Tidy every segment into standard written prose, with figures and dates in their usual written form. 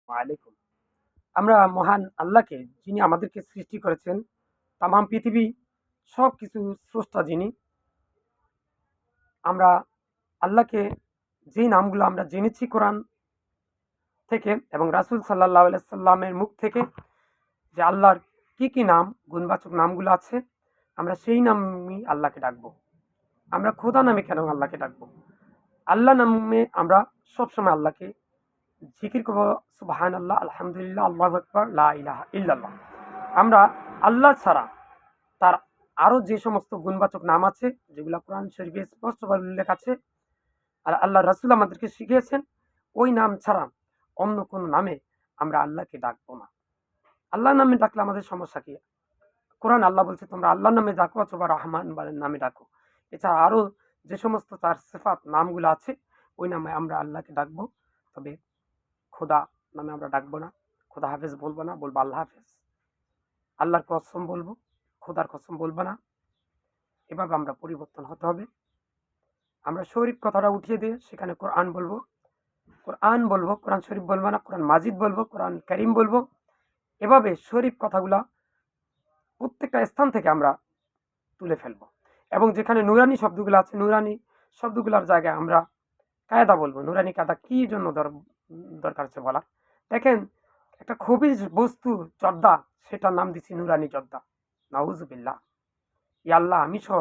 আলাইকুম। আমরা মহান আল্লাহকে, যিনি আমাদেরকে সৃষ্টি করেছেন, তামাম পৃথিবী সবকিছু স্রষ্টা যিনি, আমরা আল্লাহকে যেই নামগুলো আমরা জেনেছি কোরআন থেকে এবং রাসূল সাল্লাল্লাহু আলাইহি সাল্লামের মুখ থেকে, যে আল্লাহর কি নাম, গুণবাচক নামগুলো আছে, আমরা সেই নামেই আল্লাহকে ডাকবো। আমরা খোদা নামে কেন আল্লাহকে ডাকবো? আল্লাহ নামে আমরা সবসময় আল্লাহকে জিকির করবো, সুবহানাল্লাহ, আলহামদুলিল্লাহ, আল্লাহু আকবার, লা ইলাহা ইল্লাল্লাহ। আমরা আল্লাহ ছাড়া তার আরো যে সমস্ত গুণবাচক নাম আছে, যেগুলা কোরআন শরীফে স্পষ্টভাবে উল্লেখ আছে, আর আল্লাহ রাসূল আমাদেরকে শিখিয়েছেন, ওই নাম ছাড়া অন্য কোনো নামে আমরা আল্লাহকে ডাকবো না। আল্লাহর নামে ডাকলে আমাদের সমস্যা কি? কোরআন আল্লাহ বলছে, তোমরা আল্লাহর নামে ডাকো অথবা রহমান নামে ডাকো। এছাড়া আরো যে সমস্ত তার সিফাত নামগুলো আছে, ওই নামে আমরা আল্লাহকে ডাকবো। তবে খোদা নামে আমরা ডাকবো না। খোদা হাফেজ বলবো না, বলবো আল্লাহ হাফেজ। আল্লাহর কসম বলবো, খোদার কসম বলবো না। এভাবে আমরা পরিবর্তন হতে হবে। আমরা শরীফ কথাটা উঠিয়ে দিয়ে সেখানে কোরআন বলবো, কোরআন বলবো, কোরআন শরীফ বলবো না, কোরআন মাজিদ বলবো, কোরআন কারীম বলবো। এভাবে শরীফ কথাগুলা প্রত্যেকটা স্থান থেকে আমরা তুলে ফেলবো। এবং যেখানে নুরানি শব্দগুলো আছে, নুরানি শব্দগুলোর জায়গায় আমরা কায়দা বলবো। নুরানি কায়দা কি জন্য দরকার আছে বলা? দেখেন, একটা খবিজ বস্তু জর্দা, সেটার নাম দিচ্ছি নুরানি জর্দা। নাউজুবিল্লাহ। ইয়া আল্লাহ, আমি সহ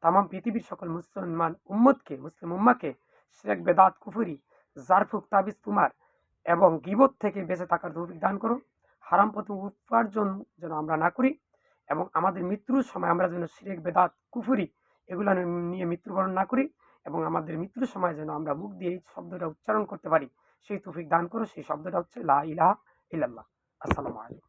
তামাম পৃথিবীর সকল মুসলমান উম্মতকে, মুসলিম উম্মাকে শিরক, বেদাত, কুফরি, জারফুক, তাবিজ, তুমার এবং গীবত থেকে বেঁচে থাকার তৌফিক দান করো। হারাম পথে উপার্জন যেন আমরা না করি এবং আমাদের মৃত্যুর সময় আমরা যেন শিরক, বেদাত, কুফরি এগুলা নিয়ে মৃত্যুবরণ না করি এবং আমাদের মৃত্যুর সময় যেন আমরা মুখ দিয়ে এই শব্দটা উচ্চারণ করতে পারি, সেই তৌফিক দান করো। সেই শব্দটা হচ্ছে লা ইলাহা ইল্লাল্লাহ। আসসালামু আলাইকুম।